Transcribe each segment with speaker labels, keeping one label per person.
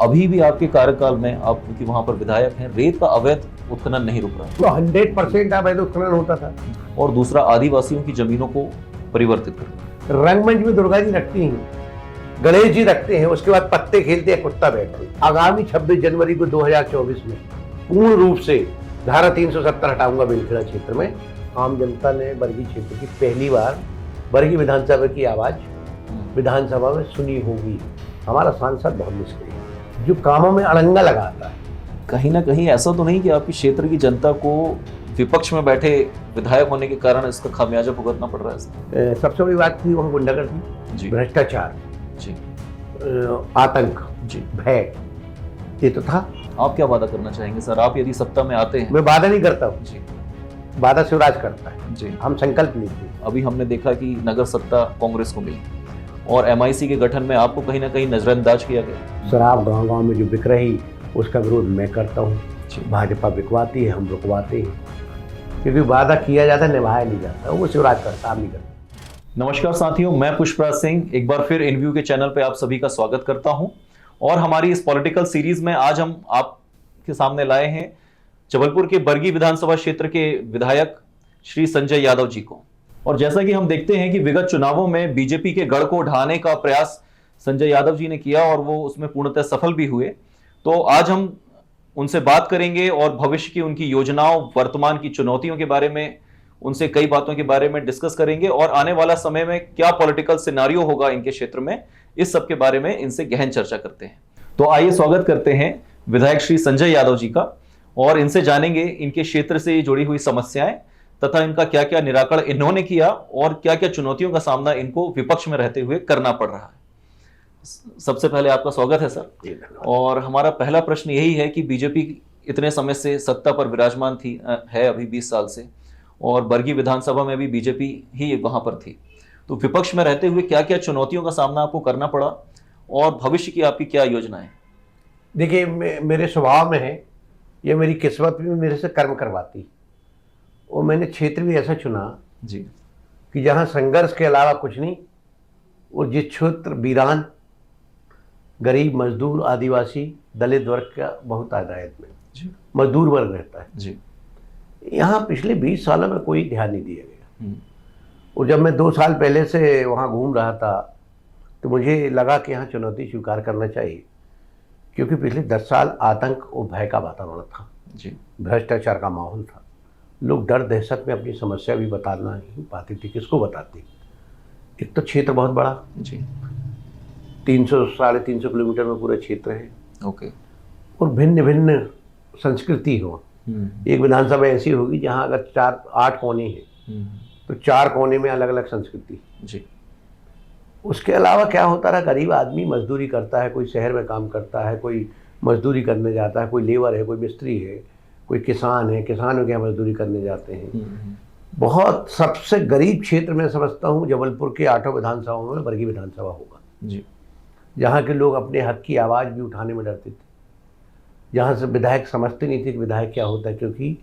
Speaker 1: अभी भी आपके कार्यकाल में आप क्योंकि वहां पर विधायक हैं, रेत का अवैध उत्खनन नहीं रुक रहा
Speaker 2: तो 100% अवैध उत्खनन होता था।
Speaker 1: और दूसरा आदिवासियों की जमीनों को परिवर्तित करना।
Speaker 2: रंगमंच में दुर्गा जी रखती हैं, गणेश जी रखते हैं, उसके बाद पत्ते खेलते हैं, कुत्ता बैठते हैं। आगामी 26 जनवरी को 2024 में पूर्ण रूप से धारा 370 हटाऊंगा बेलखेड़ा क्षेत्र में। आम जनता ने बरगी क्षेत्र की पहली बार बरगी विधानसभा की आवाज विधानसभा में सुनी होगी। हमारा सांसद बहुत निष्क्रिय है, जो कामों में अड़ंगा लगाता है।
Speaker 1: कहीं ना कहीं ऐसा तो नहीं कि आपकी क्षेत्र की जनता को विपक्ष में बैठे विधायक होने के कारण इसका खामियाजा भुगतना पड़ रहा है?
Speaker 2: सबसे बड़ी बात थी वहाँ गुंडागर्दी
Speaker 1: जी,
Speaker 2: भ्रष्टाचार
Speaker 1: जी,
Speaker 2: आतंक
Speaker 1: जी,
Speaker 2: भय, ये तो था।
Speaker 1: आप क्या वादा करना चाहेंगे सर? आप यदि सत्ता में आते हैं?
Speaker 2: मैं वादा नहीं करता हूँ,
Speaker 1: जी,
Speaker 2: वादा शिवराज करता है।
Speaker 1: जी।
Speaker 2: हम संकल्प लेते हैं।
Speaker 1: अभी हमने देखा कि नगर सत्ता कांग्रेस को मिली और एमआईसी के गठन में आपको कहीं ना कहीं नजरअंदाज किया गया।
Speaker 2: शराब गांव-गांव में जो बिक रही, उसका विरोध मैं करता हूँ।
Speaker 1: जी।
Speaker 2: भाजपा बिकवाती है, हम रुकवाते हैं, क्योंकि वादा किया जाता है, निभाया नहीं जाता। वो शिवराज करता, हम नहीं करता।
Speaker 1: नमस्कार साथियों, मैं पुष्पराज सिंह एक बार फिर इनव्यू के चैनल पे आप सभी का स्वागत करता हूं। और हमारी इस पॉलिटिकल सीरीज में आज हम आपके सामने लाए हैं जबलपुर के बरगी विधानसभा क्षेत्र के विधायक श्री संजय यादव जी को। और जैसा कि हम देखते हैं कि विगत चुनावों में बीजेपी के गढ़ को ढहाने का प्रयास संजय यादव जी ने किया और वो उसमें पूर्णतः सफल भी हुए। तो आज हम उनसे बात करेंगे और भविष्य की उनकी योजनाओं, वर्तमान की चुनौतियों के बारे में उनसे कई बातों के बारे में डिस्कस करेंगे और आने वाला समय में क्या पॉलिटिकल सिनारियो होगा इनके क्षेत्र में, इस सब के बारे में इनसे गहन चर्चा करते हैं। तो आइए स्वागत करते हैं विधायक श्री संजय यादव जी का और इनसे जानेंगे इनके क्षेत्र से जुड़ी हुई समस्याएं तथा इनका क्या क्या निराकरण इन्होंने किया और क्या क्या चुनौतियों का सामना इनको विपक्ष में रहते हुए करना पड़ रहा है। सबसे पहले आपका स्वागत है सर। और हमारा पहला प्रश्न यही है कि बीजेपी इतने समय से सत्ता पर विराजमान थी है अभी 20 साल से, और बरगी विधानसभा में भी बीजेपी ही वहां पर थी। तो विपक्ष में रहते हुए क्या क्या चुनौतियों का सामना आपको करना पड़ा और भविष्य की आपकी क्या योजनाएं?
Speaker 2: देखिए, मेरे स्वभाव में है, ये मेरी किस्मत भी मेरे से कर्म करवाती। और मैंने क्षेत्र भी ऐसा चुना
Speaker 1: जी
Speaker 2: कि जहाँ संघर्ष के अलावा कुछ नहीं, और जिस क्षेत्र वीरान, गरीब, मजदूर, आदिवासी, दलित वर्ग का बहुत आदायत में
Speaker 1: जी
Speaker 2: मजदूर वर्ग रहता है।
Speaker 1: जी।
Speaker 2: यहाँ पिछले 20 सालों में कोई ध्यान नहीं दिया गया। और जब मैं 2 साल पहले से वहाँ घूम रहा था तो मुझे लगा कि यहाँ चुनौती स्वीकार करना चाहिए, क्योंकि पिछले 10 साल आतंक और भय का वातावरण था
Speaker 1: जी,
Speaker 2: भ्रष्टाचार का माहौल था। लोग डर दहशत में अपनी समस्या भी बताना नहीं पाते थे। किसको बताते? एक तो क्षेत्र बहुत बड़ा
Speaker 1: जी,
Speaker 2: 300 साढ़े 300 किलोमीटर में पूरा क्षेत्र है,
Speaker 1: ओके।
Speaker 2: और भिन्न भिन्न संस्कृति हो। एक विधानसभा ऐसी होगी जहाँ अगर 4-8 कोने हैं तो 4 कोने में अलग अलग संस्कृति
Speaker 1: जी।
Speaker 2: उसके अलावा क्या होता रहा, गरीब आदमी मजदूरी करता है, कोई शहर में काम करता है, कोई मजदूरी करने जाता है, कोई लेबर है, कोई मिस्त्री है, कोई किसान है, किसानों के मजदूरी करने जाते हैं। बहुत सबसे गरीब क्षेत्र में समझता हूँ जबलपुर के 8 विधानसभाओं में बरगी विधानसभा होगा
Speaker 1: जी,
Speaker 2: जहाँ के लोग अपने हक की आवाज़ भी उठाने में डरते थे, जहाँ से विधायक समझते नहीं थे कि विधायक क्या होता है। क्योंकि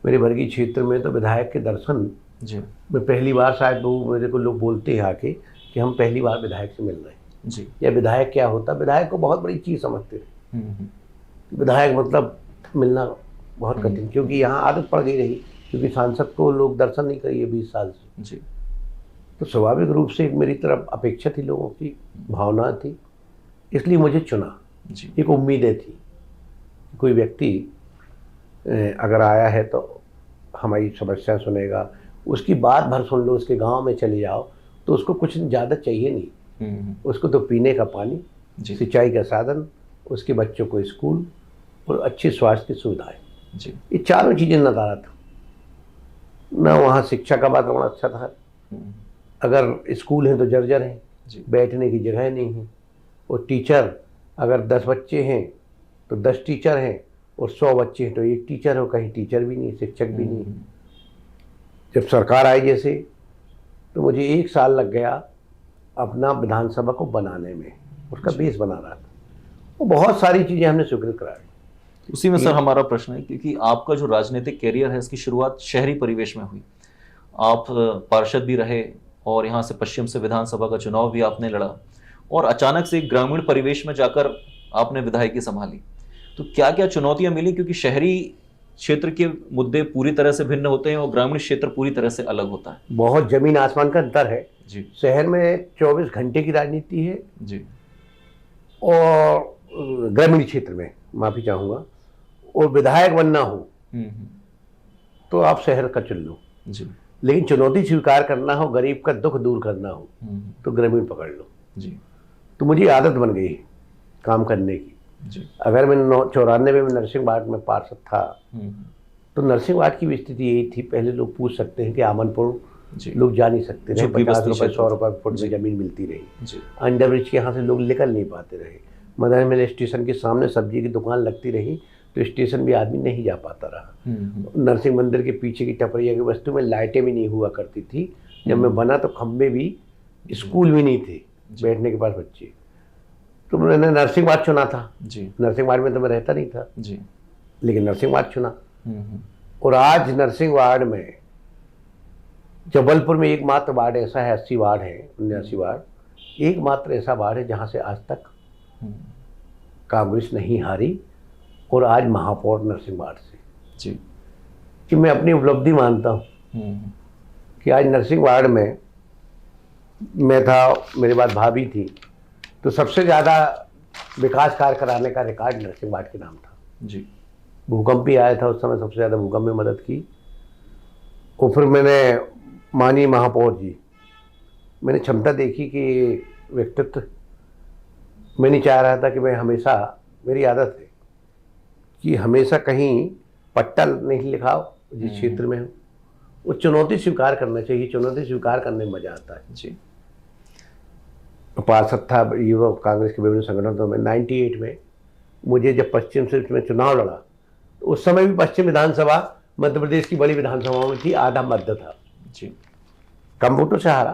Speaker 2: मेरे बरगी क्षेत्र में तो विधायक के दर्शन
Speaker 1: जी
Speaker 2: में पहली बार, शायद वो मेरे को लोग बोलते हैं आके कि हम पहली बार विधायक से मिल रहे हैं
Speaker 1: जी,
Speaker 2: या विधायक क्या होता है। विधायक को बहुत बड़ी चीज़ समझते थे। विधायक मतलब मिलना बहुत कठिन, क्योंकि यहाँ आदत पड़ गई रही, क्योंकि सांसद को लोग दर्शन नहीं करिए 20 साल से।
Speaker 1: जी,
Speaker 2: तो स्वाभाविक रूप से एक मेरी तरफ अपेक्षा थी, लोगों की भावना थी, इसलिए मुझे चुना।
Speaker 1: जी,
Speaker 2: एक उम्मीदें थी, कोई व्यक्ति अगर आया है तो हमारी समस्या सुनेगा, उसकी बात भर सुन लो, उसके गांव में चले जाओ तो उसको कुछ ज़्यादा चाहिए नहीं। उसको तो पीने का पानी, सिंचाई का साधन, उसके बच्चों को स्कूल और अच्छी स्वास्थ्य की सुविधाएं,
Speaker 1: जी,
Speaker 2: ये चारों चीज़ें नज़र आता था। ना वहाँ शिक्षा का वातावरण अच्छा था, अगर स्कूल हैं तो जर्जर हैं, बैठने की जगह नहीं है, और टीचर अगर 10 बच्चे हैं तो 10 टीचर हैं, और 100 बच्चे हैं तो 1 टीचर हो, कहीं टीचर भी नहीं, शिक्षक भी नहीं। जब सरकार आई जैसे, तो मुझे 1 साल लग गया अपना विधानसभा को बनाने में, उसका बेस बना रहा था। वो बहुत सारी चीज़ें हमने स्वीकृत कराई।
Speaker 1: उसी में सर हमारा प्रश्न है, क्योंकि आपका जो राजनीतिक कैरियर है इसकी शुरुआत शहरी परिवेश में हुई। आप पार्षद भी रहे और यहाँ से पश्चिम से विधानसभा का चुनाव भी आपने लड़ा, और अचानक से ग्रामीण परिवेश में जाकर आपने विधायकी संभाली, तो क्या क्या चुनौतियां मिली? क्योंकि शहरी क्षेत्र के मुद्दे पूरी तरह से भिन्न होते हैं और ग्रामीण क्षेत्र पूरी तरह से अलग होता है।
Speaker 2: बहुत जमीन आसमान का अंतर है
Speaker 1: जी
Speaker 2: शहर में 24 घंटे की राजनीति है
Speaker 1: जी
Speaker 2: और ग्रामीण क्षेत्र में, माफी चाहूंगा, और विधायक बनना हो तो आप शहर का चुन लो,
Speaker 1: जी
Speaker 2: लेकिन चुनौती स्वीकार करना हो, गरीब का दुख दूर करना हो तो ग्रामीण पकड़ लो।
Speaker 1: जी
Speaker 2: तो मुझे आदत बन गई काम करने की।
Speaker 1: जी
Speaker 2: अगर मैं 94 में नरसिंह वार्ड में पार्षद था तो नरसिंह वार्ड की भी स्थिति यही थी। पहले लोग पूछ सकते हैं कि आमनपुर
Speaker 1: जी
Speaker 2: लोग जा नहीं सकते रहे,
Speaker 1: झुग्गी
Speaker 2: 50
Speaker 1: बस्ती
Speaker 2: रुपए
Speaker 1: क्षेत्र
Speaker 2: 100 रुपए फुट
Speaker 1: जी।
Speaker 2: में जमीन मिलती रही।
Speaker 1: जी
Speaker 2: अंडर ब्रिज के यहाँ से लोग निकल नहीं पाते रहे। मदन महल स्टेशन के सामने सब्जी की दुकान लगती रही तो स्टेशन भी आदमी नहीं जा पाता रहा। नरसिंह मंदिर के पीछे की टपरिया की वस्तु में लाइटें भी नहीं हुआ करती थी। जब मैं बना तो खंबे भी, स्कूल भी नहीं थे बैठने के पास बच्चे। तो मैंने नरसिंह वार्ड चुना था।
Speaker 1: जी
Speaker 2: नरसिंह वार्ड में तो मैं रहता नहीं था,
Speaker 1: जी
Speaker 2: लेकिन नरसिंह वार्ड चुना। और आज नरसिंह वार्ड में, जबलपुर में एकमात्र वार्ड ऐसा है, 80 वार्ड है, 79 वार्ड, एकमात्र ऐसा वार्ड है जहाँ से आज तक कांग्रेस नहीं हारी। और आज महापौर नरसिंह वार्ड से,
Speaker 1: जी
Speaker 2: कि मैं अपनी उपलब्धि मानता हूँ कि आज नरसिंह वार्ड में मैं था, मेरे बाद भाभी थी, तो सबसे ज़्यादा विकास कार्य कराने का रिकॉर्ड नरसिंह वार्ड के नाम था।
Speaker 1: जी
Speaker 2: भूकंप भी आया था उस समय, सबसे ज़्यादा भूकंप में मदद की। और फिर मैंने माननीय महापौर जी, मैंने क्षमता देखी कि व्यक्तित्व, मैं नहीं चाह रहा था कि मैं हमेशा, मेरी आदत है कि हमेशा कहीं पट्टा नहीं लिखाओ जिस क्षेत्र में हो। वो चुनौती स्वीकार करना चाहिए, चुनौती स्वीकार करने में मजा आता है।
Speaker 1: जी
Speaker 2: पार्षद था युवा कांग्रेस के विभिन्न संगठनों में। 98 में मुझे जब पश्चिम से में चुनाव लड़ा तो उस समय भी पश्चिम विधानसभा मध्य प्रदेश की बड़ी विधानसभाओं में थी, आधा मध्य था।
Speaker 1: जी
Speaker 2: कम वोटों से हारा,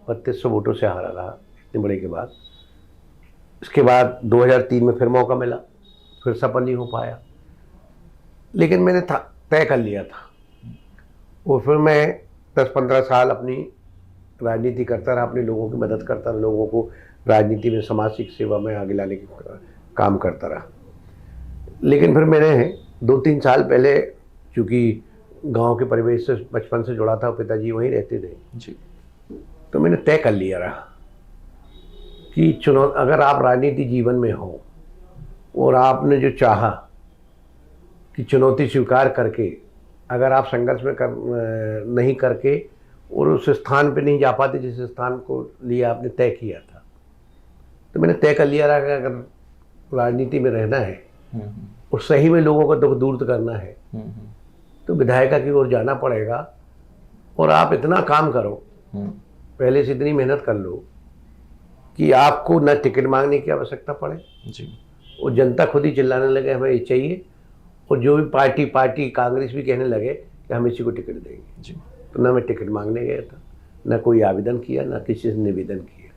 Speaker 2: 3200 वोटों से हारा रहा इतने बड़े के बाद। इसके बाद 2003 में फिर मौका मिला, फिर सफल नहीं हो पाया, लेकिन मैंने तय कर लिया था। और फिर मैं 10-15 साल अपनी राजनीति करता रहा, अपने लोगों की मदद करता रहा, लोगों को राजनीति में, सामाजिक सेवा में आगे लाने के काम करता रहा। लेकिन फिर मैंने 2-3 साल पहले, चूँकि गांव के परिवेश से बचपन से जुड़ा था, पिताजी वहीं रहते थे
Speaker 1: जी,
Speaker 2: तो मैंने तय कर लिया रहा कि अगर आप राजनीति जीवन में हो और आपने जो चाहा कि चुनौती स्वीकार करके, अगर आप संघर्ष में नहीं करके और उस स्थान पे नहीं जा पाते जिस स्थान को लिए आपने तय किया था, तो मैंने तय कर लिया रहा कि अगर राजनीति में रहना है और सही में लोगों का दुख दूर करना है तो विधायिका की ओर जाना पड़ेगा। और आप इतना काम करो, पहले से इतनी मेहनत कर लो कि आपको न टिकट मांगने की आवश्यकता पड़े
Speaker 1: जी,
Speaker 2: और जनता खुद ही चिल्लाने लगे हमें ये चाहिए, और जो भी पार्टी कांग्रेस भी कहने लगे कि हम इसी को टिकट देंगे।
Speaker 1: जी।
Speaker 2: तो ना मैं टिकट मांगने गया था, ना कोई आवेदन किया, ना किसी से निवेदन किया।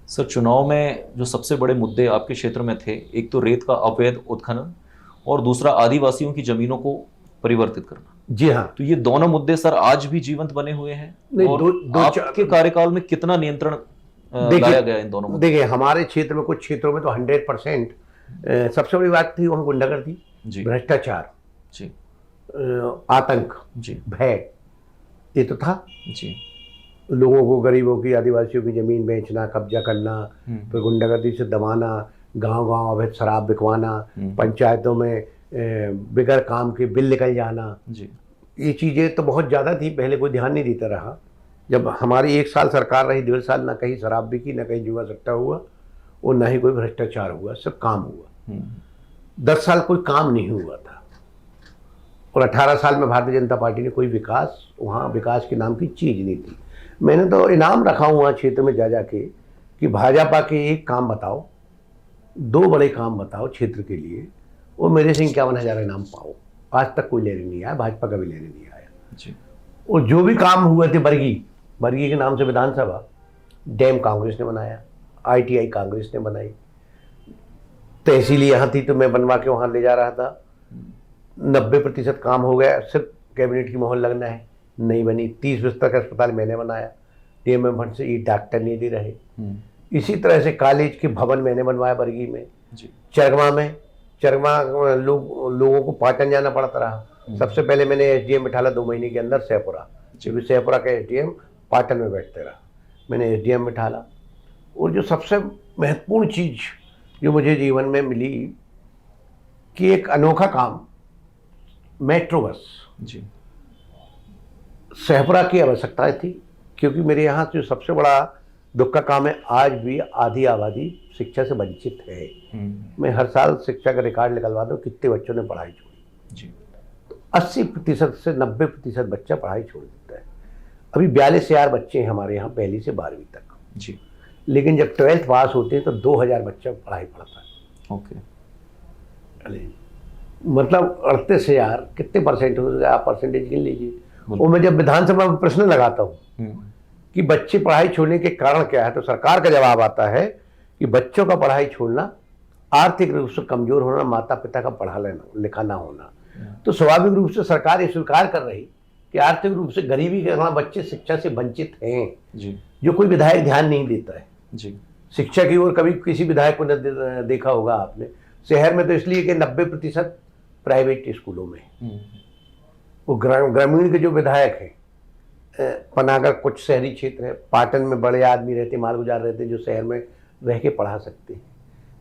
Speaker 1: सर, चुनाव में जो सबसे बड़े मुद्दे आपके क्षेत्र में थे, एक तो रेत का अवैध उत्खनन और दूसरा आदिवासियों की जमीनों को परिवर्तित करना।
Speaker 2: जी हाँ,
Speaker 1: तो ये दोनों मुद्दे सर आज भी जीवंत बने हुए हैं।
Speaker 2: नहीं,
Speaker 1: और आपके कार्यकाल में कितना नियंत्रण लाया गया इन दोनों मुद्दों?
Speaker 2: देखिए, हमारे क्षेत्र में, कुछ क्षेत्रों में तो 100% सबसे बड़ी बात थी वहाँ गुंडागर्दी, भ्रष्टाचार,
Speaker 1: जी,
Speaker 2: आतंक,
Speaker 1: जी,
Speaker 2: भय, ये तो था।
Speaker 1: जी,
Speaker 2: लोगों को, गरीबों की, आदिवासियों की जमीन बेचना, कब्जा करना, फिर गुंडागर्दी से दबाना, गांव-गांव अवैध शराब बिकवाना, पंचायतों में बिगड़ काम के बिल निकल जाना,
Speaker 1: जी।
Speaker 2: ये चीज़ें तो बहुत ज़्यादा थी। पहले कोई ध्यान नहीं देता रहा। जब हमारी 1 साल सरकार रही, 1.5 साल, ना कहीं शराब बिकी, ना कहीं जुआ सट्टा हुआ और ना ही कोई भ्रष्टाचार हुआ, सब काम हुआ। 10 साल कोई काम नहीं हुआ था। और 18 साल में भारतीय जनता पार्टी ने कोई विकास, वहाँ विकास के नाम की चीज़ नहीं थी। मैंने तो इनाम रखा हुआ क्षेत्र में जा के कि भाजपा के एक काम बताओ, 2 बड़े काम बताओ क्षेत्र के लिए, और मेरे से 51,000 इनाम पाओ। आज तक कोई लेने नहीं आया, भाजपा का भी लेने नहीं आया
Speaker 1: जी।
Speaker 2: और जो भी काम हुए थे, बरगी के नाम से विधानसभा, डैम कांग्रेस ने बनाया, ITI कांग्रेस ने बनाई, तहसील यहाँ थी तो मैं बनवा के वहाँ ले जा रहा था। 90% काम हो गया, सिर्फ कैबिनेट की मोहर लगना है, नहीं बनी। 30 बिस्तर का अस्पताल मैंने बनाया, DMM फंड से, ये डॉक्टर नहीं दे रहे। इसी तरह से कॉलेज के भवन मैंने बनवाया बरगी में,
Speaker 1: जी।
Speaker 2: चरगमा लोगों को पाटन जाना पड़ता रहा। सबसे पहले मैंने एसडीएम बिठाला 2 महीने के अंदर सहपुरा, क्योंकि सहपुरा का एसडीएम पाटन में बैठते रहा। मैंने एसडीएम बिठाला। और जो सबसे महत्वपूर्ण चीज जो मुझे जीवन में मिली कि एक अनोखा काम, मेट्रो बस।
Speaker 1: जी।
Speaker 2: सहपुरा की आवश्यकता थी, क्योंकि मेरे यहाँ जो सबसे बड़ा दुख का काम है, आज भी आधी आबादी शिक्षा से वंचित है। मैं हर साल शिक्षा का रिकॉर्ड निकलवा दूं कितने बच्चों ने पढ़ाई छोड़ी।
Speaker 1: जी।
Speaker 2: 80% से 90% बच्चा पढ़ाई छोड़ देता है। अभी 42,000 बच्चे हैं हमारे यहाँ 1ली से 12वीं तक।
Speaker 1: जी।
Speaker 2: लेकिन जब 12th पास होते हैं तो 2000 बच्चा पढ़ाई पढ़ता है।
Speaker 1: ओके।
Speaker 2: मतलब 38,000 कितने परसेंट हो गए, आप परसेंटेज गिन लीजिए। और मैं जब विधानसभा में प्रश्न लगाता हूँ कि बच्चे पढ़ाई छोड़ने के कारण क्या है, तो सरकार का जवाब आता है कि बच्चों का पढ़ाई छोड़ना, आर्थिक रूप से कमजोर होना, माता पिता का पढ़ा लिखा ना होना। तो स्वाभाविक रूप से सरकार ये स्वीकार कर रही कि आर्थिक रूप से गरीबी के कारण बच्चे शिक्षा से वंचित हैं।
Speaker 1: जी।
Speaker 2: जो कोई विधायक ध्यान नहीं देता है
Speaker 1: जी।
Speaker 2: शिक्षा की ओर। कभी किसी विधायक को न देखा होगा आपने। शहर में तो इसलिए कि 90% प्राइवेट स्कूलों में, वो ग्रामीण के जो विधायक हैं, पनागर कुछ शहरी क्षेत्र है, पाटन में बड़े आदमी रहते, मालगुजार रहते, जो शहर में रह के पढ़ा सकते हैं।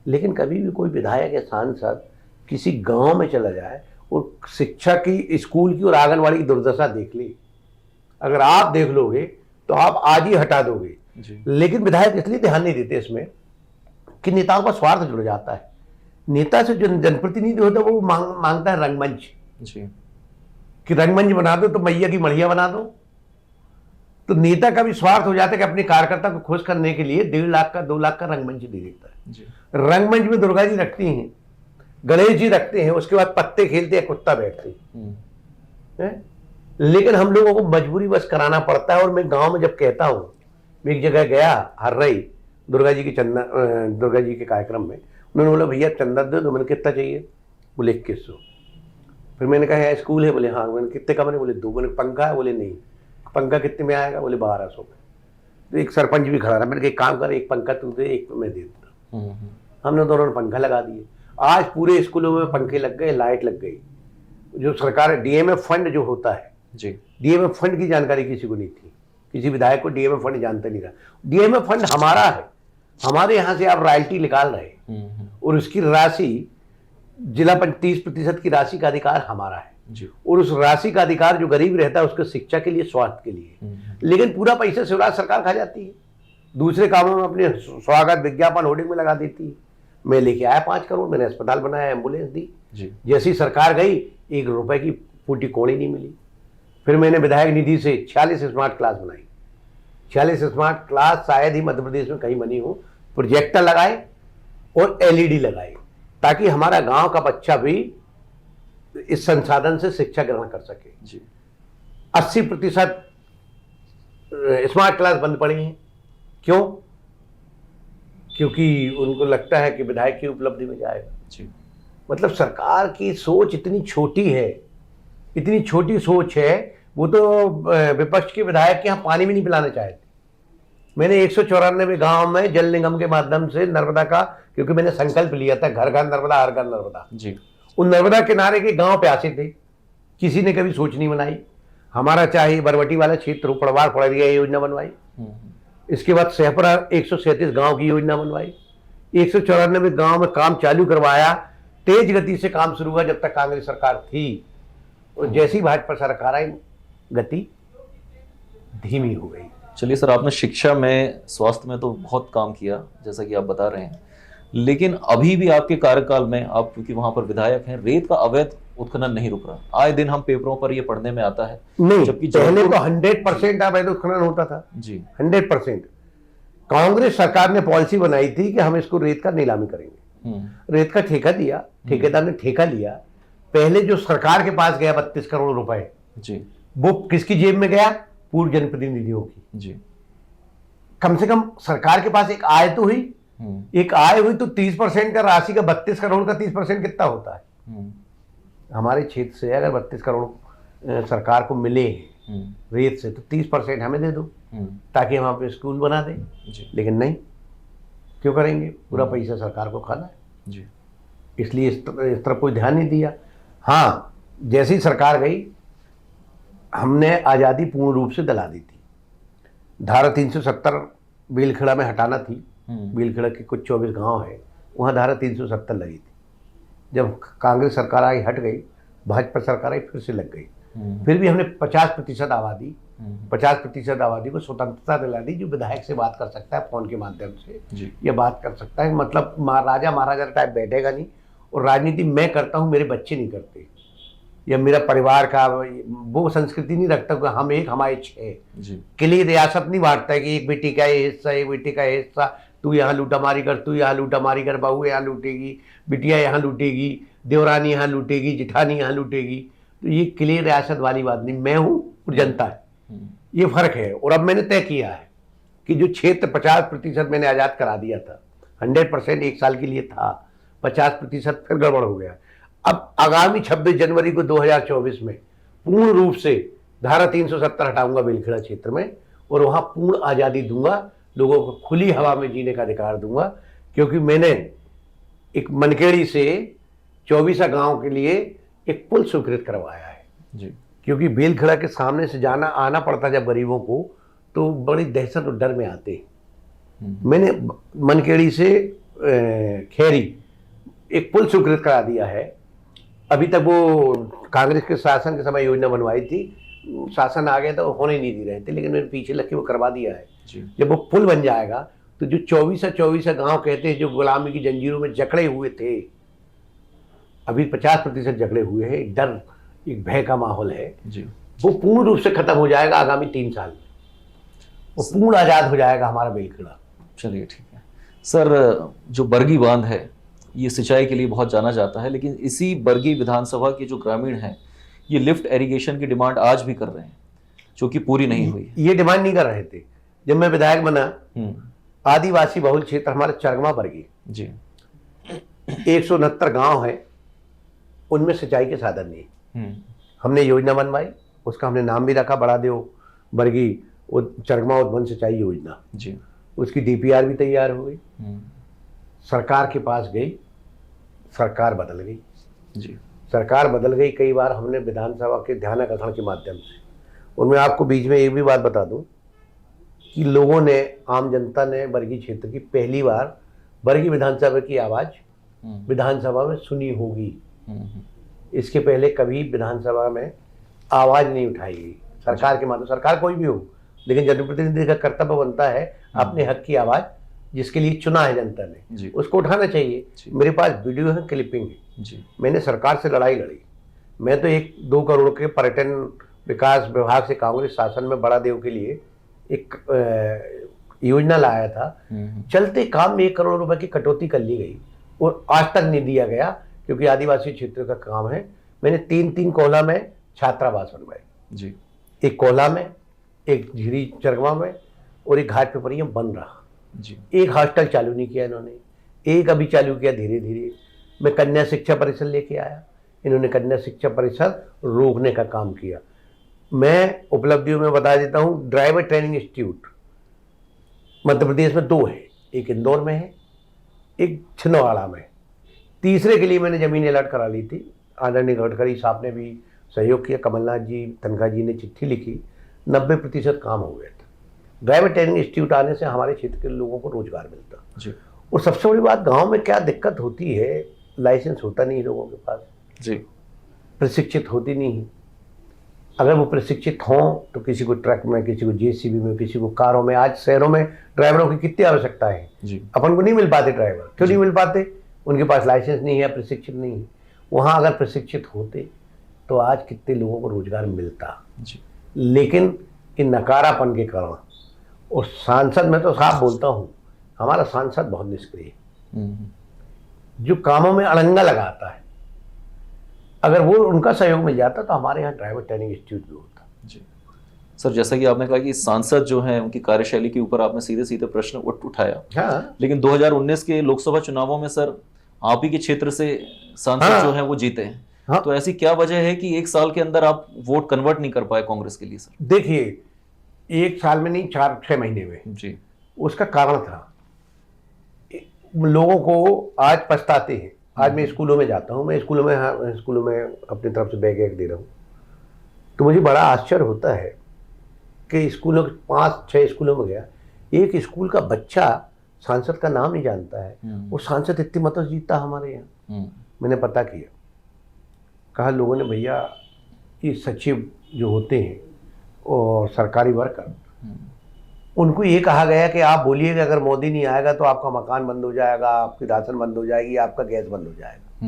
Speaker 2: लेकिन कभी भी कोई विधायक या सांसद किसी गांव में चला जाए और शिक्षा की, स्कूल की और आंगनवाड़ी की दुर्दशा देख ली, अगर आप देख लोगे तो आप आज ही हटा दोगे। लेकिन विधायक इसलिए ध्यान नहीं देते इसमें कि नेताओं का स्वार्थ जुड़ जाता है। नेता से जो जनप्रतिनिधि होता है वो मांगता है रंगमंच, कि रंगमंच बना दो तो मैया की मढ़िया बना दो। तो नेता का भी स्वार्थ हो जाता है कि अपने कार्यकर्ता को खुश करने के लिए 1.5 लाख का 2 लाख का रंगमंच दे देता है। रंगमंच में दुर्गा जी रखती हैं, गणेश जी रखते हैं, उसके बाद पत्ते खेलते हैं, कुत्ता बैठते हैं। लेकिन हम लोगों को मजबूरी बस कराना पड़ता है। और मैं गांव में जब कहता हूं, मैं एक जगह गया हर्रई दुर्गा जी के कार्यक्रम में, उन्होंने बोला भैया चंदा दे दो। मैंने कितना चाहिए? बोले 2100। फिर मैंने कहा यहाँ स्कूल है? बोले हाँ। मैंने कितने कमरे? बोले 2। मैंने पंखा है? बोले नहीं। पंखा कितने में आएगा? बोले 1200 में। तो एक सरपंच भी खड़ा रहा। मैंने कहा एक काम कर, एक पंखा तू दे, एक मैं दे देता हूँ। हमने दोनों ने पंखा लगा दिए। आज पूरे स्कूलों में पंखे लग गए, लाइट लग गई। जो सरकार डीएमएफ फंड जो होता है, डीएमएफ फंड की जानकारी किसी को नहीं थी, किसी विधायक को डीएमएफ फंड जानते नहीं रहा। डीएमएफ फंड हमारा है, हमारे यहाँ से आप रॉयल्टी निकाल रहे और उसकी राशि जिला 30% की राशि का अधिकार हमारा है जी। और उस राशि का अधिकार जो गरीब रहता है उसके शिक्षा के लिए, स्वास्थ्य के लिए। लेकिन पूरा पैसा शिवराज सरकार खा जाती है, दूसरे कामों में अपने स्वागत विज्ञापन होर्डिंग में लगा देती है। मैं लेके आया 5 करोड़, मैंने अस्पताल बनाया, एम्बुलेंस दी जी। जैसी सरकार गई 1 रुपए की फूटी कौड़ी नहीं मिली। फिर मैंने विधायक निधि से 46 स्मार्ट क्लास बनाई। 46 स्मार्ट क्लास शायद ही मध्य प्रदेश में कहीं बनी हो। प्रोजेक्टर लगाए और एलईडी लगाए ताकि हमारा गांव का बच्चा भी इस संसाधन से शिक्षा ग्रहण कर सके जी। 80% स्मार्ट क्लास बंद पड़ी हैं। क्यों? क्योंकि उनको लगता है कि विधायक की उपलब्धि में जाएगा जी। मतलब सरकार की सोच इतनी छोटी है, इतनी छोटी सोच है। वो तो विपक्ष के विधायक के यहाँ पानी भी नहीं पिलाना चाहते। मैंने 194 गांव में जल निगम के माध्यम से नर्मदा का, क्योंकि मैंने संकल्प लिया था घर घर नर्मदा हर घर नर्मदा जी। उन नर्मदा किनारे के गांव प्यासे थे, किसी ने कभी सोच नहीं बनाई। हमारा चाहे बरवटी वाला क्षेत्र, पड़वार पड़रिया योजना बनवाई। इसके बाद सहपुरा 137 गांव की योजना बनवाई। 194 गांव में काम चालू करवाया। तेज गति से काम शुरू हुआ जब तक कांग्रेस सरकार थी, और जैसी भाजपा सरकार आई गति धीमी हो गई।
Speaker 1: चलिए सर, आपने शिक्षा में, स्वास्थ्य में तो बहुत काम किया जैसा कि आप बता रहे हैं, लेकिन अभी भी आपके कार्यकाल में, आप क्योंकि वहां पर विधायक हैं, रेत का अवैध उत्खनन नहीं रुक रहा। आए दिन हम पेपरों पर ये पढ़ने में आता है।
Speaker 2: नहीं, जबकि पहले तो 100% अवैध उत्खनन होता था जी। 100%। कांग्रेस सरकार ने पॉलिसी बनाई थी कि हम इसको रेत का नीलामी करेंगे। रेत का ठेका दिया, ठेकेदार ने ठेका लिया। पहले जो सरकार के पास गया 32 करोड़ रुपए जी, वो किसकी जेब में गया? पूर्व जनप्रतिनिधियों की जी। कम से कम सरकार के पास एक आय तो हुई। एक आय हुई तो 30% का राशि का 32 करोड़ का 30% कितना होता है? हमारे क्षेत्र से अगर 32 करोड़ सरकार को मिले रेत से, तो 30% हमें दे दो ताकि हम वहाँ पे स्कूल बना दें जी। लेकिन नहीं, क्यों करेंगे? पूरा पैसा सरकार को खाना है।
Speaker 1: जी।
Speaker 2: इसलिए इस तरफ कोई ध्यान नहीं दिया। हाँ, जैसी सरकार गई हमने आज़ादी पूर्ण रूप से दिला दी थी। धारा 370 बेलखेड़ा में हटाना थी। बेलखेड़ा के कुछ 24 गांव है, वहाँ धारा 370 लगी थी। जब कांग्रेस सरकार आई हट गई, भाजपा सरकार आई फिर से लग गई। फिर भी हमने 50% आबादी 50% आबादी को स्वतंत्रता दिला दी, जो विधायक से बात कर सकता है फोन के माध्यम से, या बात कर सकता है, मतलब राजा महाराजा टाइप बैठेगा नहीं। और राजनीति मैं करता हूँ, मेरे बच्चे नहीं करते, या मेरा परिवार का वो संस्कृति नहीं रखता कि हम एक हमारे 6 किले रियासत नहीं बांटता है कि एक बेटी का ये हिस्सा, एक बेटी का ये हिस्सा, तू यहाँ लूटामारी कर, तू यहाँ लूटामारी कर, बहू यहाँ लूटेगी, बिटिया यहाँ लूटेगी, देवरानी यहाँ लूटेगी, जिठानी यहाँ लूटेगी। तो ये किले रियासत वाली बात नहीं, मैं हूँ और जनता है, ये फर्क है। और अब मैंने तय किया है कि जो क्षेत्र 50% मैंने आज़ाद करा दिया था, 100% एक साल के लिए था, 50% फिर गड़बड़ हो गया। अब आगामी 26 जनवरी को 2024 में पूर्ण रूप से धारा 370 हटाऊंगा बेलखेड़ा क्षेत्र में, और वहाँ पूर्ण आज़ादी दूंगा, लोगों को खुली हवा में जीने का अधिकार दूंगा। क्योंकि मैंने एक मनकेड़ी से 24 गांव के लिए एक पुल स्वीकृत करवाया है जी। क्योंकि बेलखेड़ा के सामने से जाना आना पड़ता जब गरीबों को, तो बड़ी दहशत और डर में आते। मैंने मनकेड़ी से खैरी एक पुल स्वीकृत करा दिया है। अभी तक वो कांग्रेस के शासन के समय योजना बनवाई थी, शासन आ गया तो होने नहीं दे रहे थे, लेकिन मैंने पीछे लग के वो करवा दिया है जी। जब वो पुल बन जाएगा तो जो 24 गांव कहते हैं जो गुलामी की जंजीरों में जकड़े हुए थे, अभी 50% जकड़े हुए हैं, एक डर एक भय का माहौल है जी, वो पूर्ण रूप से खत्म हो जाएगा आगामी 3 साल में, वो पूर्ण आज़ाद हो जाएगा हमारा बेलखेड़ा।
Speaker 1: चलिए ठीक है सर। जो बरगी बांध है ये सिंचाई के लिए बहुत जाना जाता है, लेकिन इसी बरगी विधानसभा के जो ग्रामीण हैं ये लिफ्ट इरिगेशन की डिमांड आज भी कर रहे हैं, जो कि पूरी नहीं हुई।
Speaker 2: ये डिमांड नहीं कर रहे थे जब मैं विधायक बना। आदिवासी बहुल क्षेत्र हमारा चरगमा बरगी जी, 169 गांव है, उनमें सिंचाई के साधन नहीं। हमने योजना बनवाई, उसका हमने नाम भी रखा बड़ा देव बरगी चरगमा उद्वन सिंचाई योजना जी। उसकी डीपीआर भी तैयार हो गई, सरकार के पास गई, सरकार बदल गई जी। सरकार बदल गई, कई बार हमने विधानसभा के ध्यानाकर्षण के माध्यम से, और मैं आपको बीच में एक भी बात बता दूं कि लोगों ने, आम जनता ने बरगी क्षेत्र की पहली बार बरगी विधानसभा की आवाज़ विधानसभा में सुनी होगी। इसके पहले कभी विधानसभा में आवाज़ नहीं उठाई गई सरकार के माध्यम। सरकार कोई भी हो, लेकिन जनप्रतिनिधि का कर्तव्य बनता है अपने हक की आवाज़, जिसके लिए चुना है जनता ने, उसको उठाना चाहिए। मेरे पास वीडियो है, क्लिपिंग है जी। मैंने सरकार से लड़ाई लड़ी। मैं तो 1-2 करोड़ के पर्यटन विकास विभाग से कांग्रेस शासन में बड़ा देव के लिए एक योजना लाया था। चलते काम में 1 करोड़ रुपए की कटौती कर ली गई और आज तक नहीं दिया गया, क्योंकि आदिवासी क्षेत्र का काम है। मैंने 3 कोल्हा में छात्रावास बनवाए जी, एक कोल्हा में, एक झीरी चरगमा में, और एक घाट पिपरिया बन रहा जी। एक हॉस्टल चालू नहीं किया इन्होंने, एक अभी चालू किया धीरे धीरे। मैं कन्या शिक्षा परिषद लेके आया, इन्होंने कन्या शिक्षा परिषद रोकने का काम किया। मैं उपलब्धियों में बता देता हूँ, driver training institute Madhya Pradesh में 2 है, एक इंदौर में है, एक छिंदवाड़ा में। तीसरे के लिए मैंने ज़मीन अलर्ट करा ली थी। आदरणीय गडकरी साहब ने भी सहयोग किया, कमलनाथ जी, तनखा जी ने चिट्ठी लिखी, 90% काम हो गया था। ड्राइवर ट्रेनिंग इंस्टीट्यूट आने से हमारे क्षेत्र के लोगों को रोजगार मिलता जी। और सबसे बड़ी बात, गांव में क्या दिक्कत होती है, लाइसेंस होता नहीं लोगों के पास जी, प्रशिक्षित होती नहीं। अगर वो प्रशिक्षित हों तो किसी को ट्रक में, किसी को जेसीबी में, किसी को कारों में। आज शहरों में ड्राइवरों की कितनी आवश्यकता है जी। अपन को नहीं मिल पाते ड्राइवर, क्यों नहीं मिल पाते? उनके पास लाइसेंस नहीं है, प्रशिक्षित नहीं है। वहाँ अगर प्रशिक्षित होते तो आज कितने लोगों को रोजगार मिलता जी। लेकिन इन नकारापन के कारण, और सांसद, मैं तो साफ बोलता हूँ, हमारा सांसद बहुत निष्क्रिय है, जो कामों में अड़ंगा लगाता है। अगर वो उनका सहयोग मिल जाता तो हमारे यहाँ ड्राइवर ट्रेनिंग इंस्टीट्यूट भी होता जी।
Speaker 1: सर, जैसा कि आपने कहा कि सांसद जो हैं उनकी कार्यशैली के ऊपर आपने सीधे सीधे प्रश्न उठाया।
Speaker 2: हाँ।
Speaker 1: लेकिन 2019 के लोकसभा चुनावों में सर आप ही के क्षेत्र से सांसद जो हैं वो जीते हैं। हाँ। तो ऐसी क्या वजह है कि 1 साल के अंदर आप वोट कन्वर्ट नहीं कर पाए कांग्रेस के लिए? सर
Speaker 2: देखिए, 1 साल में नहीं, 4-6 महीने में जी। उसका कारण था, लोगों को आज पछताते हैं। आज मैं स्कूलों में जाता हूँ, मैं स्कूलों में अपनी तरफ से बैग वैग दे रहा हूँ, तो मुझे बड़ा आश्चर्य होता है कि स्कूलों के 5-6 स्कूलों में गया, एक स्कूल का बच्चा सांसद का नाम नहीं जानता है, वो सांसद इतने मतों से जीतता हमारे यहाँ। मैंने पता किया, कहा लोगों ने भैया ये सचिव जो होते हैं और सरकारी वर्कर, उनको ये कहा गया कि आप बोलिए कि अगर मोदी नहीं आएगा तो आपका मकान बंद हो जाएगा, आपकी राशन बंद हो जाएगी, आपका गैस बंद हो जाएगा।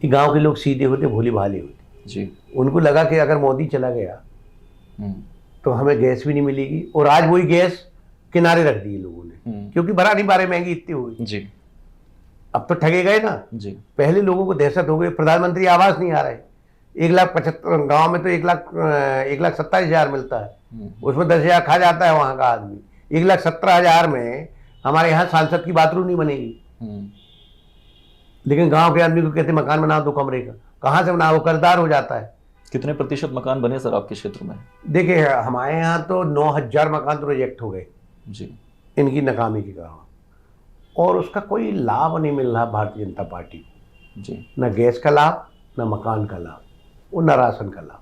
Speaker 2: ये गांव के लोग सीधे होते, भोली भाले होते जी। उनको लगा कि अगर मोदी चला गया तो हमें गैस भी नहीं मिलेगी, और आज वही गैस किनारे रख दी लोगों ने, क्योंकि भरा नहीं पा रहे, महंगी इतनी हुई जी। अब तो ठगे गए ना जी। पहले लोगों को दहशत हो गई, प्रधानमंत्री आवास नहीं आ रहे, 1,75,000 गाँव में तो 1,27,000 मिलता है, उसमें 10,000 खा जाता है वहां का आदमी। 1,17,000 में हमारे यहाँ सांसद की बाथरूम नहीं बनेगी, लेकिन गांव के आदमी को कहते मकान बनाओ 2 कमरे का, कहाँ से बनाओ, कर्जदार हो जाता है।
Speaker 1: कितने प्रतिशत मकान बने सर आपके क्षेत्र में?
Speaker 2: देखिए हमारे यहाँ तो 9,000 मकान तो रिजेक्ट हो गए जी, इनकी नाकामी के कारण, और उसका कोई लाभ नहीं मिल रहा भारतीय जनता पार्टी को जी। न गैस का लाभ, न मकान का लाभ, और न राशन का लाभ।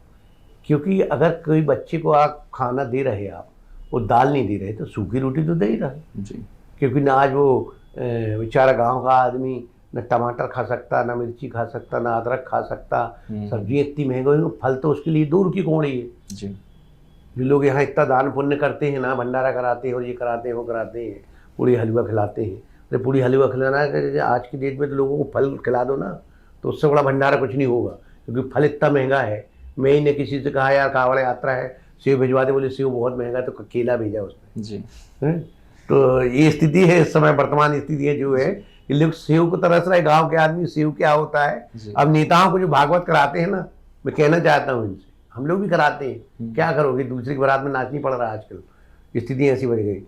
Speaker 2: क्योंकि अगर कोई बच्चे को आप खाना दे रहे आप, वो दाल नहीं दे रहे, तो सूखी रोटी तो दे ही रहे जी। क्योंकि ना आज वो बेचारा गांव का आदमी न टमाटर खा सकता, न मिर्ची खा सकता, न अदरक खा सकता, सब्जियाँ इतनी महंगी हुई, फल तो उसके लिए दूर की कौड़ी है जी। जो लोग यहाँ इतना दान पुण्य करते हैं ना, भंडारा कराते हैं और ये कराते हैं वो कराते हैं, पूड़ी हलवा खिलाते हैं। अरे पूड़ी हलवा खिलाना है, आज की डेट में तो लोगों को फल खिला दो ना, तो उससे बड़ा भंडारा कुछ नहीं होगा, क्योंकि फल इतना महंगा है। मैं ही ने किसी से कहा यार कावड़ यात्रा है, सेव भिजवा दे, बोले सेव बहुत महंगा है, तो केला भेजा उसने जी। तो ये स्थिति है इस समय, वर्तमान स्थिति है जो है, कि लोग सेव को तरस रहे, गांव के आदमी सेव क्या होता है। अब नेताओं को जो भागवत कराते हैं ना, मैं कहना चाहता हूँ इनसे, हम लोग भी कराते हैं, क्या करोगे, दूसरी की बारात में नाचनी पड़ रहा है आजकल, स्थिति ऐसी बढ़ गई।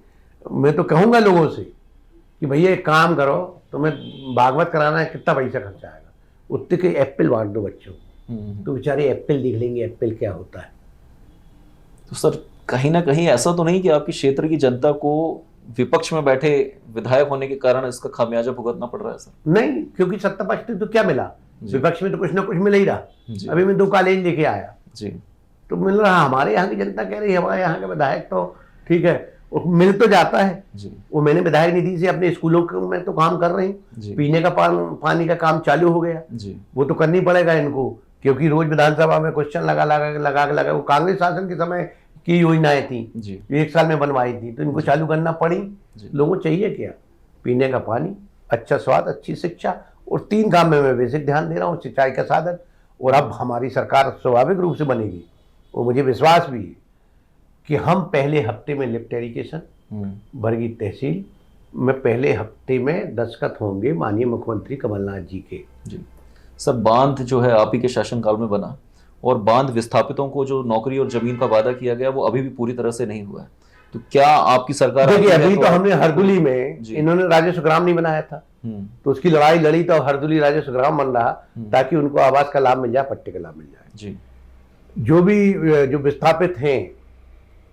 Speaker 2: मैं तो कहूँगा लोगों से कि भैया एक काम करो, तुम्हें भागवत कराना है, कितना पैसा खर्चा आएगा, उतने के एप्पल बांट दो बच्चों को, तो बेचारे एप्पल देख लेंगे एप्पल क्या होता है।
Speaker 1: तो सर कहीं ना कहीं ऐसा तो नहीं कि आपकी क्षेत्र की जनता को विपक्ष में बैठे विधायक होने के कारण इसका खामियाजा भुगतना पड़ रहा है सर?
Speaker 2: नहीं, क्योंकि सत्ता पक्ष तो क्या मिला, विपक्ष में तो कुछ ना कुछ मिल ही रहा। अभी मैं 2 कॉलेज लेके आया जी, तो मिल रहा। हमारे यहाँ की जनता कह रही है हमारे यहाँ के विधायक तो ठीक है, मिल तो जाता है जी। वो मैंने विधायक निधि से अपने स्कूलों में तो काम कर रहे हैं, पीने का पानी का काम चालू हो गया जी। वो तो करनी पड़ेगा इनको, क्योंकि रोज विधानसभा में क्वेश्चन लगा वो कांग्रेस शासन के समय की योजनाएं थी जी, 1 साल में बनवाई थी, तो इनको चालू करना पड़ी। लोगों को चाहिए क्या, पीने का पानी, अच्छा स्वाद, अच्छी शिक्षा, और 3 काम में मैं बेसिक ध्यान दे रहा हूँ, सिंचाई का साधन। और अब हमारी सरकार स्वाभाविक रूप से बनेगी, और मुझे विश्वास भी है कि हम पहले हफ्ते में लिफ्ट इरिगेशन बरगी तहसील में पहले हफ्ते में दस्तखत होंगे माननीय मुख्यमंत्री कमलनाथ जी के
Speaker 1: जी। सब बांध जो है आप ही के शासनकाल में बना, और बांध विस्थापितों को जो नौकरी और जमीन का वादा किया गया वो अभी भी पूरी तरह से नहीं हुआ है। तो क्या आपकी सरकार,
Speaker 2: देखिए अभी तो हमने हरदुली में इन्होंने राजस्व ग्राम नहीं बनाया था, तो उसकी लड़ाई लड़ी, तो हरदुली राजस्व ग्राम बन रहा, ताकि उनको आवास का लाभ मिल जाए, पट्टे का लाभ मिल जाए जी। जो विस्थापित हैं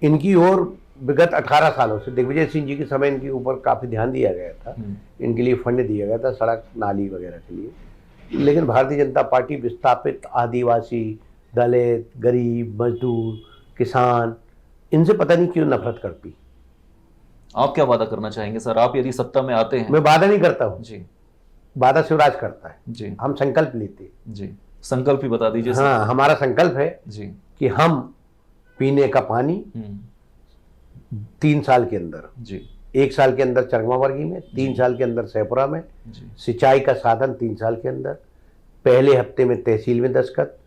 Speaker 2: इनकी ओर विगत 18 सालों से दिग्विजय सिंह जी के समय इनके ऊपर काफी ध्यान दिया गया था, इनके लिए फंड दिया गया था सड़क नाली वगैरह के लिए। लेकिन भारतीय जनता पार्टी विस्थापित, आदिवासी, दलित, गरीब, मजदूर, किसान, इनसे पता नहीं क्यों नफरत करती।
Speaker 1: आप क्या वादा करना चाहेंगे सर, आप यदि सत्ता में आते हैं?
Speaker 2: मैं वादा नहीं करता हूँ जी, वादा शिवराज करता है
Speaker 1: जी।
Speaker 2: हम संकल्प लेते
Speaker 1: जी, संकल्प ही बता दीजिए।
Speaker 2: हाँ, हमारा संकल्प है जी कि हम पीने का पानी 3 साल के अंदर जी, 1 साल के अंदर चरगमावर्गी में, 3 साल के अंदर सैपुरा में, सिंचाई का साधन 3 साल के अंदर, पहले हफ्ते में तहसील में दस्तखत,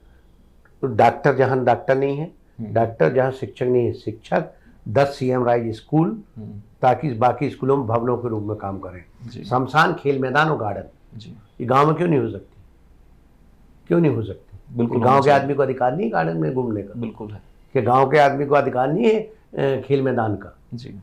Speaker 2: तो डॉक्टर जहां डॉक्टर नहीं है, डॉक्टर जहां शिक्षक नहीं है शिक्षक, 10 CM राइज स्कूल, ताकि बाकी स्कूलों में भवनों के रूप में काम करें। शमशान, खेल मैदान और गार्डन ये गांव में क्यों नहीं हो सकती, क्यों नहीं हो सकती? बिल्कुल, गांव के आदमी को अधिकार नहीं गार्डन में घूमने का?
Speaker 1: बिल्कुल है
Speaker 2: कि गांव के आदमी को अधिकार नहीं है खेल मैदान का जी।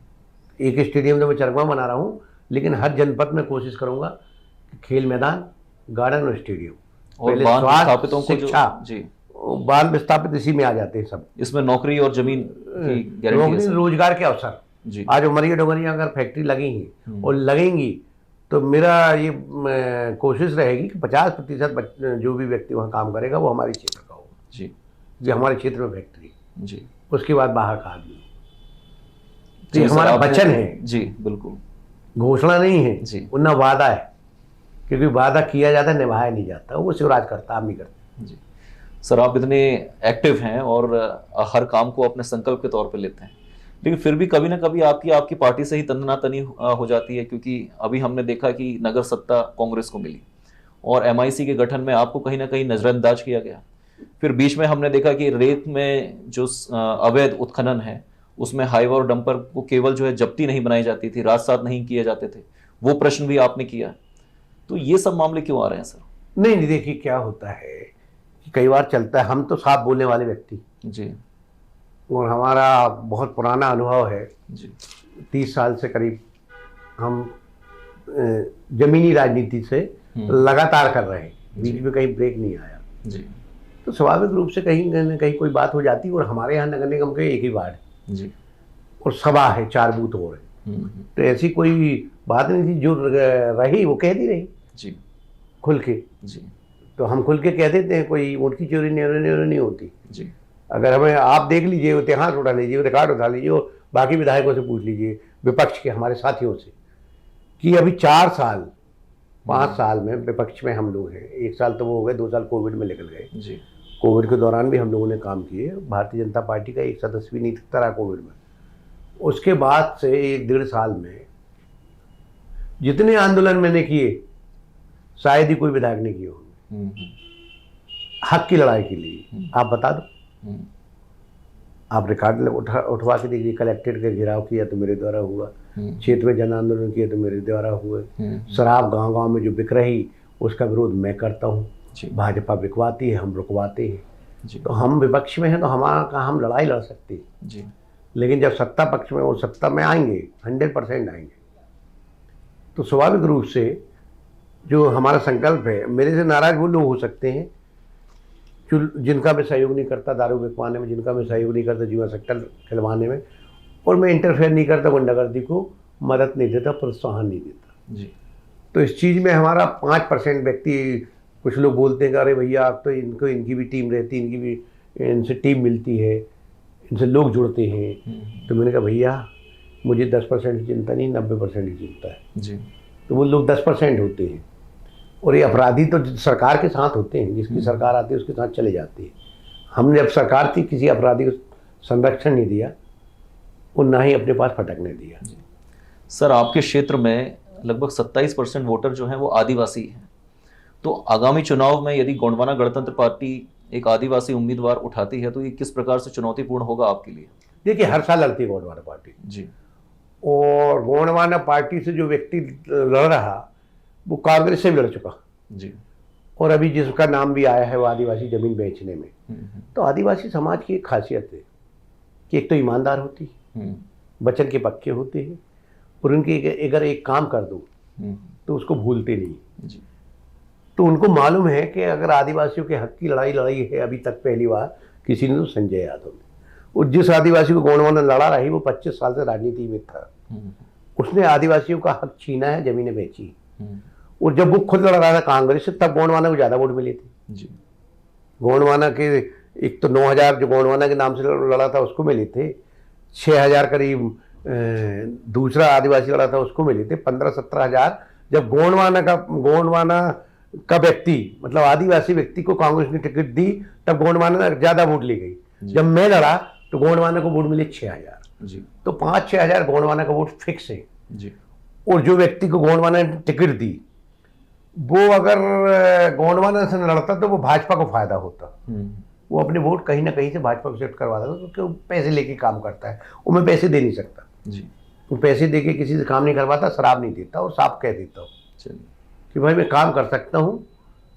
Speaker 2: एक स्टेडियम तो मैं चरगमा बना रहा हूँ, लेकिन हर जनपद में कोशिश करूंगा कि खेल मैदान, गार्डन और स्टेडियम,
Speaker 1: और बांध विस्थापितों को शिक्षा
Speaker 2: जी, बांध विस्थापित इसी में आ जाते हैं सब।
Speaker 1: इसमें नौकरी और जमीन की गारंटी,
Speaker 2: रोजगार के अवसर
Speaker 1: जी।
Speaker 2: आज उमरिया डोंगरिया अगर फैक्ट्री लगेंगी और लगेंगी तो मेरा ये कोशिश रहेगी कि 50% जो भी व्यक्ति वहाँ काम करेगा वो हमारे क्षेत्र का हो
Speaker 1: जी।
Speaker 2: जो हमारे क्षेत्र में फैक्ट्री,
Speaker 1: जी।
Speaker 2: उसके बाद बाहर का आदमी। तो
Speaker 1: जी
Speaker 2: ये
Speaker 1: सर,
Speaker 2: हमारा
Speaker 1: आपने-
Speaker 2: वचन है,
Speaker 1: जी बिल्कुल।
Speaker 2: घोषणा नहीं है
Speaker 1: जी।
Speaker 2: उनका वादा है, क्योंकि वादा किया जाता है निभाया नहीं जाता, वो शिवराज करता, हम नहीं करते।
Speaker 1: जी सर, आप इतने एक्टिव हैं और हर काम को अपने संकल्प के तौर पे लेते हैं, लेकिन फिर भी कभी ना कभी आपकी पार्टी से ही तन्नातनी हो जाती है, क्योंकि अभी हमने देखा कि नगर सत्ता कांग्रेस को मिली और एमआईसी के गठन में आपको कहीं ना कहीं नजरअंदाज किया गया। फिर बीच में हमने देखा कि रेत में जो अवैध उत्खनन है उसमें हाईवा और डंपर को केवल जो है जब्ती नहीं बनाई जाती थी, राजसात नहीं किए जाते थे, वो प्रश्न भी आपने किया। तो ये सब मामले क्यों आ रहे हैं सर?
Speaker 2: नहीं, देखिए क्या होता है कि कई बार चलता है, हम तो साफ बोलने वाले व्यक्ति
Speaker 1: जी।
Speaker 2: और हमारा बहुत पुराना अनुभव है,
Speaker 1: जी।
Speaker 2: 30 साल से करीब हम जमीनी राजनीति से लगातार कर रहे हैं, बीच में कहीं ब्रेक नहीं आया।
Speaker 1: जी।
Speaker 2: तो स्वाभाविक रूप से कहीं न कहीं कोई बात हो जाती है, और हमारे यहाँ नगर निगम के एक ही वार्ड
Speaker 1: जी।
Speaker 2: और सभा है, 4 बूथ हो रहे, तो ऐसी कोई बात नहीं थी, जो रही वो कह दी रही
Speaker 1: जी।
Speaker 2: खुल के।
Speaker 1: जी।
Speaker 2: तो हम खुल के कह देते हैं, कोई वोट की चोरी नहीं होती।
Speaker 1: जी।
Speaker 2: अगर हमें आप देख लीजिए, इतिहास उठा लीजिए, रिकॉर्ड उठा लीजिए, और बाकी विधायकों से पूछ लीजिए, विपक्ष के हमारे साथियों से, कि अभी 4 साल 5 साल में विपक्ष में हम लोग हैं। 1 साल तो वो हो गए, 2 साल कोविड में निकल गए।
Speaker 1: जी।
Speaker 2: कोविड के दौरान भी हम लोगों ने काम किए, भारतीय जनता पार्टी का एक सदस्य भी नहीं था कोविड में। उसके बाद से 1-1.5 साल में जितने आंदोलन मैंने किए शायद ही कोई विधायक ने किए होंगे हक की लड़ाई के लिए। आप बता दो, आप रिकॉर्ड उठवा के देखिए, कलेक्ट्रेट का घेराव किया तो मेरे द्वारा हुआ, क्षेत्र में जन आंदोलन किया तो मेरे द्वारा हुए, शराब गांव-गांव में जो बिक रही उसका विरोध मैं करता हूँ, भाजपा बिकवाती है, हम रुकवाते हैं। तो हम विपक्ष में हैं तो हम लड़ाई लड़ सकते हैं
Speaker 1: जी।
Speaker 2: लेकिन जब सत्ता पक्ष में और सत्ता में आएंगे 100% आएंगे, तो स्वाभाविक रूप से जो हमारा संकल्प है, मेरे से नाराज वो लोग हो सकते हैं जिनका मैं सहयोग नहीं करता दारू बिकवाने में, जिनका मैं सहयोग नहीं करता जुआ सट्टा खिलवाने में, और मैं इंटरफेयर नहीं करता गुंडागर्दी को मदद नहीं देता, प्रोत्साहन नहीं देता
Speaker 1: जी।
Speaker 2: तो इस चीज़ में हमारा 5% व्यक्ति, कुछ लोग बोलते हैं कि अरे भैया आप तो इनकी भी टीम रहती, इनकी भी इनसे टीम मिलती है, इनसे लोग जुड़ते हैं। तो मैंने कहा भैया मुझे 10% चिंता नहीं, 90% ही चिंता है
Speaker 1: जी।
Speaker 2: तो वो लोग 10% होते हैं, और ये अपराधी तो सरकार के साथ होते हैं, जिसकी सरकार आती है उसके साथ चले जाते हैं। हमने जब सरकार थी किसी अपराधी को संरक्षण नहीं दिया और ना ही अपने पास फटकने दिया।
Speaker 1: सर, आपके क्षेत्र में लगभग 27% वोटर जो हैं वो आदिवासी हैं, तो आगामी चुनाव में यदि गोंडवाना गणतंत्र पार्टी एक आदिवासी उम्मीदवार उठाती है तो ये किस प्रकार से चुनौतीपूर्ण होगा आपके लिए?
Speaker 2: देखिए हर साल लड़ती है गोंडवाना पार्टी
Speaker 1: जी।
Speaker 2: और गोंडवाना पार्टी से जो व्यक्ति लड़ रहा वो कांग्रेस से भी लड़ चुका
Speaker 1: जी।
Speaker 2: और अभी जिसका नाम भी आया है वो आदिवासी जमीन बेचने में। तो आदिवासी समाज की एक खासियत है कि एक तो ईमानदार होती है, वचन के पक्के होते हैं, और उनके अगर एक काम कर दो तो उसको भूलते नहीं
Speaker 1: जी।
Speaker 2: तो उनको मालूम है कि अगर आदिवासियों के हक की लड़ाई लड़ाई है अभी तक पहली बार किसी ने, तो संजय यादव ने। और जिस आदिवासी को गोंडवाना लड़ा रही वो 25 साल से राजनीति में था, उसने आदिवासियों का हक छीना है, जमीनें बेची। और जब वो खुद लड़ रहा था कांग्रेस से तब गोंडवाना को ज़्यादा वोट मिले थे
Speaker 1: जी।
Speaker 2: गोंडवाना के एक तो 9,000 जो गोंडवाना के नाम से लड़ा था उसको मिले थे, 6,000 करीब दूसरा आदिवासी लड़ा था उसको मिले थे, 15-17 हज़ार जब गोंडवाना का व्यक्ति मतलब आदिवासी व्यक्ति को कांग्रेस ने टिकट दी तब गोंडवाना ज़्यादा वोट ली गई। जब मैं लड़ा तो गोंडवाना को वोट मिले 6,000
Speaker 1: जी।
Speaker 2: तो 5-6 हज़ार गोंडवाना का वोट फिक्स है
Speaker 1: जी।
Speaker 2: और जो व्यक्ति को गोंडवाना ने टिकट दी वो अगर गोंडवाना से लड़ता तो वो भाजपा को फायदा होता, वो अपने वोट कहीं ना कहीं से भाजपा को शिफ्ट करवा देता, क्योंकि वो पैसे लेके काम करता है, वो मैं पैसे दे नहीं सकता
Speaker 1: जी।
Speaker 2: वो पैसे दे के किसी से काम नहीं करवाता, शराब नहीं देता और साफ कह देता हूँ कि भाई मैं काम कर सकता हूँ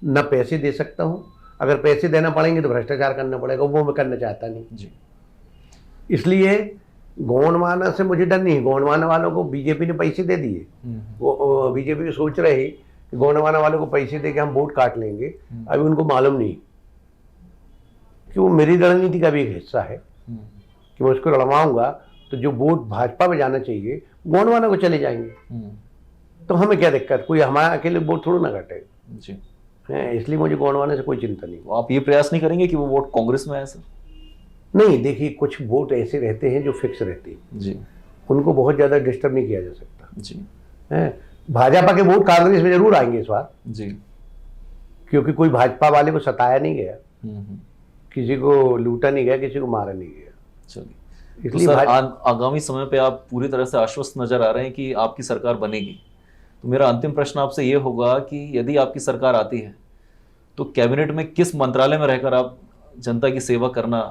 Speaker 2: न पैसे दे सकता हूँ, अगर पैसे देना पड़ेंगे तो भ्रष्टाचार करना पड़ेगा, वो मैं करना चाहता नहीं
Speaker 1: जी।
Speaker 2: इसलिए गोंडवाना से मुझे डर नहीं। गोंडवाना वालों को बीजेपी ने पैसे दे दिए, वो बीजेपी सोच रहे कि गोंडवाना वालों को पैसे दे के हम वोट काट लेंगे, अभी उनको मालूम नहीं कि वो मेरी रणनीति का भी एक हिस्सा है कि मैं उसको लड़वाऊंगा तो जो वोट भाजपा में जाना चाहिए गोंडवाना को चले जाएंगे। तो हमें क्या दिक्कत, कोई हमारा अकेले वोट थोड़ा ना घटेगा
Speaker 1: जी।
Speaker 2: है, इसलिए मुझे गोंडवाने से कोई चिंता नहीं।
Speaker 1: तो आप ये प्रयास नहीं करेंगे कि वो वोट कांग्रेस में आए सर?
Speaker 2: नहीं, देखिए कुछ वोट ऐसे रहते हैं जो फिक्स रहते हैं
Speaker 1: जी
Speaker 2: उनको बहुत ज़्यादा डिस्टर्ब नहीं किया जा सकता
Speaker 1: जी
Speaker 2: है। भाजपा के वोट कांग्रेस में जरूर आएंगे इस बार,
Speaker 1: जी।
Speaker 2: क्योंकि कोई भाजपा वाले को सताया नहीं गया,
Speaker 1: हम्म।
Speaker 2: किसी को लूटा नहीं गया, किसी को मारा नहीं गया।
Speaker 1: चलिए, तो
Speaker 2: इसलिए
Speaker 1: सर आगामी समय पे आप पूरी तरह से आश्वस्त नजर आ रहे हैं कि आपकी सरकार बनेगी। तो मेरा अंतिम प्रश्न आपसे ये होगा कि यदि आपकी सरकार आती है तो कैबिनेट में किस मंत्रालय में रहकर आप जनता की सेवा करना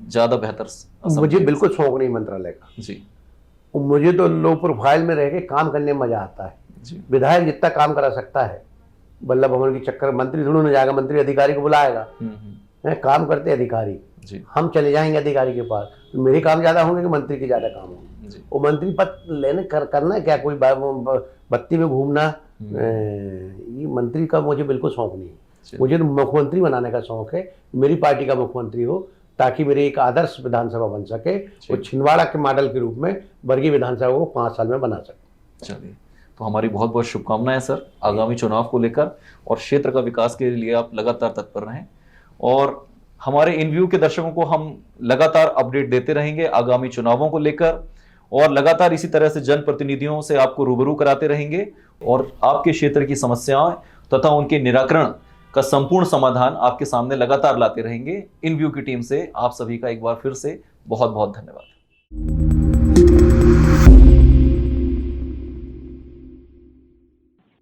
Speaker 1: ज्यादा बेहतर
Speaker 2: मुझे बिल्कुल शौक नहीं मंत्रालय का
Speaker 1: जी।
Speaker 2: मुझे तो लो प्रोफाइल में रह के काम करने में मजा आता है
Speaker 1: जी।
Speaker 2: विधायक जितना काम करा सकता है, बल्लभ भवन की चक्कर, मंत्री थोड़ा ना जाएगा, मंत्री अधिकारी को बुलाएगा, है काम करते अधिकारी
Speaker 1: जी।
Speaker 2: हम चले जाएंगे अधिकारी के पास, तो मेरे काम ज्यादा होंगे कि मंत्री के ज्यादा काम होंगे। वो मंत्री पद लेने करना क्या, कोई बत्ती में घूमना, ये मंत्री का मुझे बिल्कुल शौक नहीं है। मुझे तो मुख्यमंत्री बनाने का शौक है, मेरी पार्टी का मुख्यमंत्री हो, ताकि मेरी एक आदर्श विधानसभा बन सके, वो छिंदवाड़ा के मॉडल के रूप में बरगी विधानसभा को 5 साल में बना सके।
Speaker 1: चलिए, तो हमारी बहुत बहुत शुभकामनाएं सर आगामी चुनाव को लेकर, और क्षेत्र का विकास के लिए आप लगातार तत्पर रहें, और हमारे इनव्यू के दर्शकों को हम लगातार अपडेट देते रहेंगे आगामी चुनावों को लेकर, और लगातार इसी तरह से जनप्रतिनिधियों से आपको रूबरू कराते रहेंगे, और आपके क्षेत्र की समस्याएं तथा उनके निराकरण का संपूर्ण समाधान आपके सामने लगातार लाते रहेंगे। इनव्यू की टीम से आप सभी का एक बार फिर से बहुत बहुत धन्यवाद।